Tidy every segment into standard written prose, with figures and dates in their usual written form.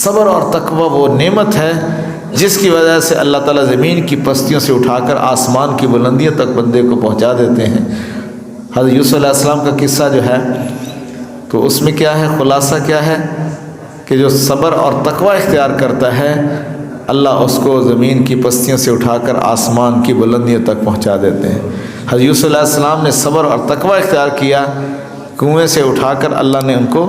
صبر اور تقوی وہ نعمت ہے جس کی وجہ سے اللہ تعالیٰ زمین کی پستیوں سے اٹھا کر آسمان کی بلندیوں تک بندے کو پہنچا دیتے ہیں۔ حضرت یوسف علیہ السلام کا قصہ جو ہے تو اس میں کیا ہے، خلاصہ کیا ہے کہ جو صبر اور تقوی اختیار کرتا ہے اللہ اس کو زمین کی پستیوں سے اٹھا کر آسمان کی بلندیوں تک پہنچا دیتے ہیں۔ حضرت یوسف علیہ السلام نے صبر اور تقوی اختیار کیا، کنویں سے اٹھا کر اللہ نے ان کو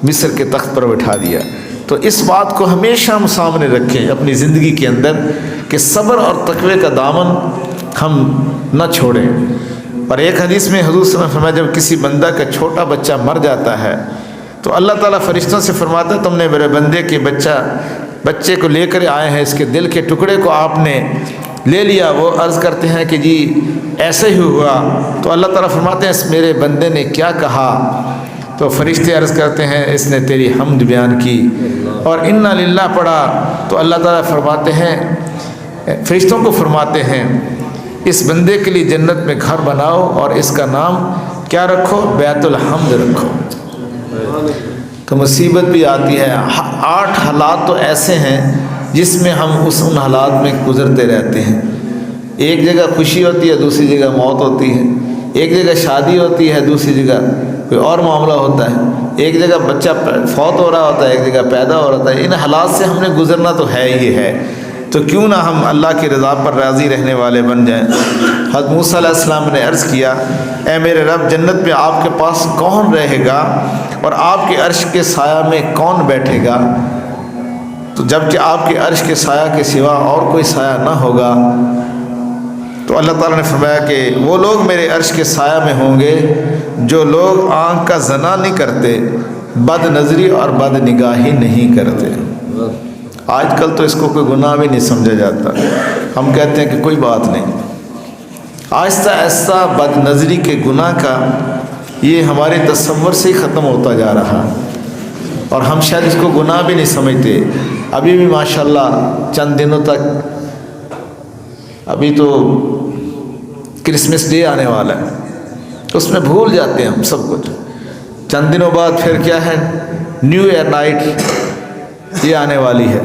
مصر کے تخت پر بٹھا دیا۔ تو اس بات کو ہمیشہ ہم سامنے رکھیں اپنی زندگی کے اندر کہ صبر اور تقوی کا دامن ہم نہ چھوڑیں۔ اور ایک حدیث میں حضور صلی اللہ علیہ وسلم نے فرمایا جب کسی بندہ کا چھوٹا بچہ مر جاتا ہے تو اللہ تعالیٰ فرشتوں سے فرماتا ہے تم نے میرے بندے کے بچے کو لے کر آئے ہیں، اس کے دل کے ٹکڑے کو آپ نے لے لیا۔ وہ عرض کرتے ہیں کہ جی ایسے ہی ہوا، تو اللہ تعالیٰ فرماتے ہیں اس میرے بندے نے کیا کہا؟ تو فرشتے عرض کرتے ہیں اس نے تیری حمد بیان کی اور انا للہ پڑھا۔ تو اللہ تعالیٰ فرماتے ہیں فرشتوں کو فرماتے ہیں اس بندے کے لیے جنت میں گھر بناؤ اور اس کا نام کیا رکھو؟ بیت الحمد رکھو۔ تو مصیبت بھی آتی ہے، 8 حالات تو ایسے ہیں جس میں ہم ان حالات میں گزرتے رہتے ہیں۔ ایک جگہ خوشی ہوتی ہے، دوسری جگہ موت ہوتی ہے، ایک جگہ شادی ہوتی ہے، دوسری جگہ کوئی اور معاملہ ہوتا ہے، ایک جگہ بچہ فوت ہو رہا ہوتا ہے، ایک جگہ پیدا ہو رہا ہے۔ ان حالات سے ہم نے گزرنا تو ہے ہی ہے، تو کیوں نہ ہم اللہ کی رضا پر راضی رہنے والے بن جائیں۔ حضرت موسیٰ علیہ السلام نے عرض کیا اے میرے رب جنت میں آپ کے پاس کون رہے گا اور آپ کے عرش کے سایہ میں کون بیٹھے گا؟ تو جب کہ آپ کے عرش کے سایہ کے سوا اور کوئی سایہ نہ ہوگا، تو اللہ تعالیٰ نے فرمایا کہ وہ لوگ میرے عرش کے سایہ میں ہوں گے جو لوگ آنکھ کا زنا نہیں کرتے، بد نظری اور بد نگاہی نہیں کرتے۔ آج کل تو اس کو کوئی گناہ بھی نہیں سمجھا جاتا، ہم کہتے ہیں کہ کوئی بات نہیں۔ آہستہ آہستہ بد نظری کے گناہ کا یہ ہمارے تصور سے ہی ختم ہوتا جا رہا اور ہم شاید اس کو گناہ بھی نہیں سمجھتے۔ ابھی بھی ماشاءاللہ چند دنوں تک، ابھی تو کرسمس ڈے آنے والا ہے، اس میں بھول جاتے ہیں ہم سب کچھ۔ چند دنوں بعد پھر کیا ہے، نیو ایئر نائٹ یہ آنے والی ہے،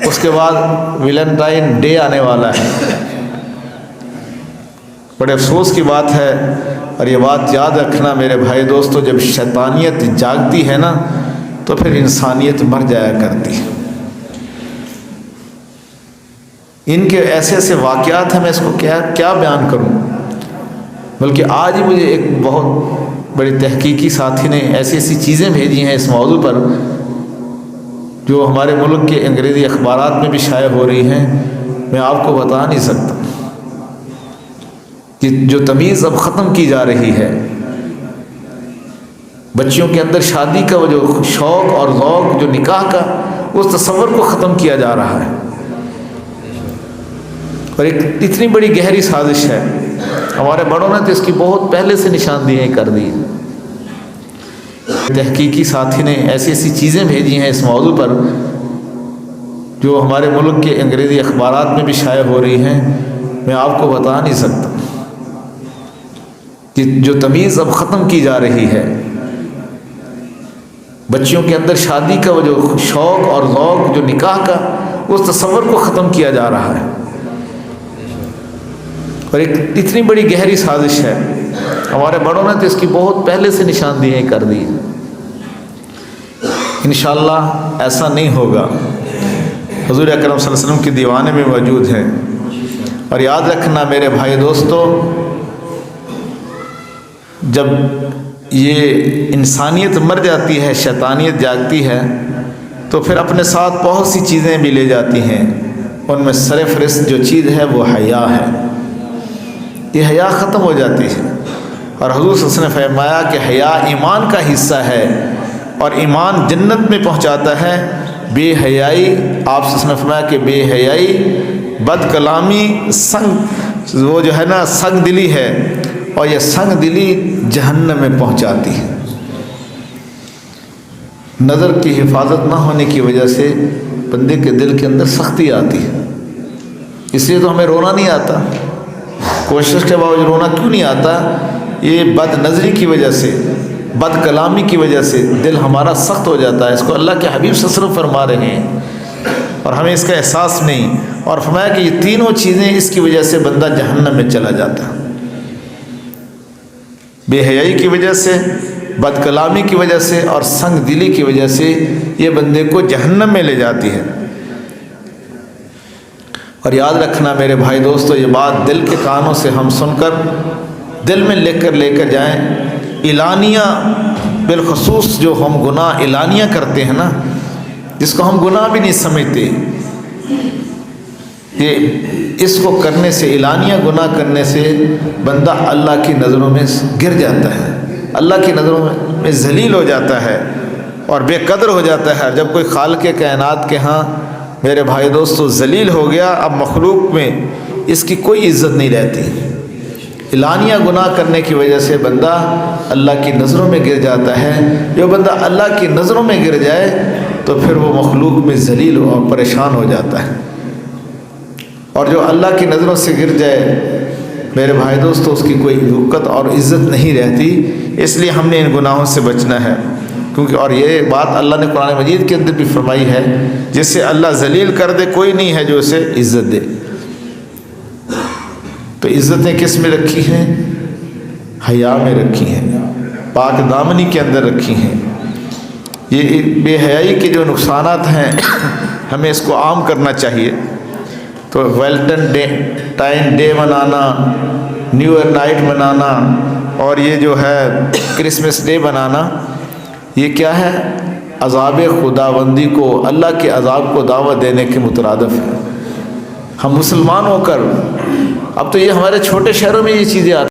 اس کے بعد ویلنٹائن ڈے آنے والا ہے۔ بڑے افسوس کی بات ہے اور یہ بات یاد رکھنا میرے بھائی دوستو، جب شیطانیت جاگتی ہے نا تو پھر انسانیت مر جایا کرتی ہے۔ ان کے ایسے ایسے واقعات ہیں، میں اس کو کیا بیان کروں۔ بلکہ آج ہی مجھے ایک بہت بڑی تحقیقی ساتھی نے ایسی ایسی چیزیں بھیجی ہیں اس موضوع پر جو ہمارے ملک کے انگریزی اخبارات میں بھی شائع ہو رہی ہیں، میں آپ کو بتا نہیں سکتا کہ جو تمیز اب ختم کی جا رہی ہے، بچیوں کے اندر شادی کا وہ جو شوق اور ذوق، جو نکاح کا اس تصور کو ختم کیا جا رہا ہے، اور ایک اتنی بڑی گہری سازش ہے۔ ہمارے بڑوں نے تو اس کی بہت پہلے سے نشاندہی کر دی۔ تحقیقی ساتھی نے ایسی ایسی چیزیں بھیجی ہیں اس موضوع پر جو ہمارے ملک کے انگریزی اخبارات میں بھی شائع ہو رہی ہیں، میں آپ کو بتا نہیں سکتا کہ جو تمیز اب ختم کی جا رہی ہے، بچیوں کے اندر شادی کا وہ جو شوق اور ذوق، جو نکاح کا اس تصور کو ختم کیا جا رہا ہے، اور ایک اتنی بڑی گہری سازش ہے۔ ہمارے بڑوں نے تو اس کی بہت پہلے سے نشاندہی کر دی۔ انشاءاللہ ایسا نہیں ہوگا۔ حضور اکرم صلی اللہ علیہ وسلم کی دیوانے میں موجود ہیں۔ اور یاد رکھنا میرے بھائی دوستو، جب یہ انسانیت مر جاتی ہے، شیطانیت جاگتی ہے، تو پھر اپنے ساتھ بہت سی چیزیں بھی لے جاتی ہیں۔ ان میں سرفہرست جو چیز ہے وہ حیا ہے۔ یہ حیا ختم ہو جاتی ہے، اور حضور صلی اللہ علیہ وسلم نے فرمایا کہ حیا ایمان کا حصہ ہے اور ایمان جنت میں پہنچاتا ہے۔ بے حیائی، آپ صلی اللہ علیہ وسلم نے فرمایا کہ بے حیائی، بد کلامی، وہ جو ہے نا سنگ دلی ہے، اور یہ سنگ دلی جہنم میں پہنچاتی ہے۔ نظر کی حفاظت نہ ہونے کی وجہ سے بندے کے دل کے اندر سختی آتی ہے، اس لیے تو ہمیں رونا نہیں آتا۔ کوشش کے باوجود رونا کیوں نہیں آتا؟ یہ بد نظری کی وجہ سے، بد کلامی کی وجہ سے دل ہمارا سخت ہو جاتا ہے. اس کو اللہ کے حبیب صلی اللہ علیہ وسلم فرما رہے ہیں اور ہمیں اس کا احساس نہیں. اور فرمایا کہ یہ تینوں چیزیں اس کی وجہ سے بندہ جہنم میں چلا جاتا ہے. بے حیائی کی وجہ سے، بد کلامی کی وجہ سے اور سنگ دلی کی وجہ سے یہ بندے کو جہنم میں لے جاتی ہے. اور یاد رکھنا میرے بھائی دوستو، یہ بات دل کے کانوں سے ہم سن کر دل میں لے کر جائیں. اعلانیہ بالخصوص جو ہم گناہ اعلانیہ کرتے ہیں نا، جس کو ہم گناہ بھی نہیں سمجھتے، یہ اس کو کرنے سے، اعلانیہ گناہ کرنے سے بندہ اللہ کی نظروں میں گر جاتا ہے، اللہ کی نظروں میں ذلیل ہو جاتا ہے اور بے قدر ہو جاتا ہے. جب کوئی خالق کائنات کے ہاں میرے بھائی دوستو ذلیل ہو گیا، اب مخلوق میں اس کی کوئی عزت نہیں رہتی. اعلانیہ گناہ کرنے کی وجہ سے بندہ اللہ کی نظروں میں گر جاتا ہے. جو بندہ اللہ کی نظروں میں گر جائے تو پھر وہ مخلوق میں ذلیل اور پریشان ہو جاتا ہے. اور جو اللہ کی نظروں سے گر جائے میرے بھائی دوستو، اس کی کوئی وقت اور عزت نہیں رہتی. اس لیے ہم نے ان گناہوں سے بچنا ہے، کیونکہ اور یہ بات اللہ نے قرآن مجید کے اندر بھی فرمائی ہے، جس سے اللہ ذلیل کر دے کوئی نہیں ہے جو اسے عزت دے. تو عزتیں کس میں رکھی ہیں؟ حیا میں رکھی ہیں، پاک دامنی کے اندر رکھی ہیں. یہ بے حیائی کے جو نقصانات ہیں ہمیں اس کو عام کرنا چاہیے. تو ویلنٹائن ڈے منانا، نیو ایئر نائٹ منانا اور یہ جو ہے کرسمس ڈے منانا، یہ کیا ہے؟ عذاب خداوندی کو، اللہ کے عذاب کو دعوت دینے کے مترادف ہے. ہم مسلمان ہو کر، اب تو یہ ہمارے چھوٹے شہروں میں یہ چیزیں آتی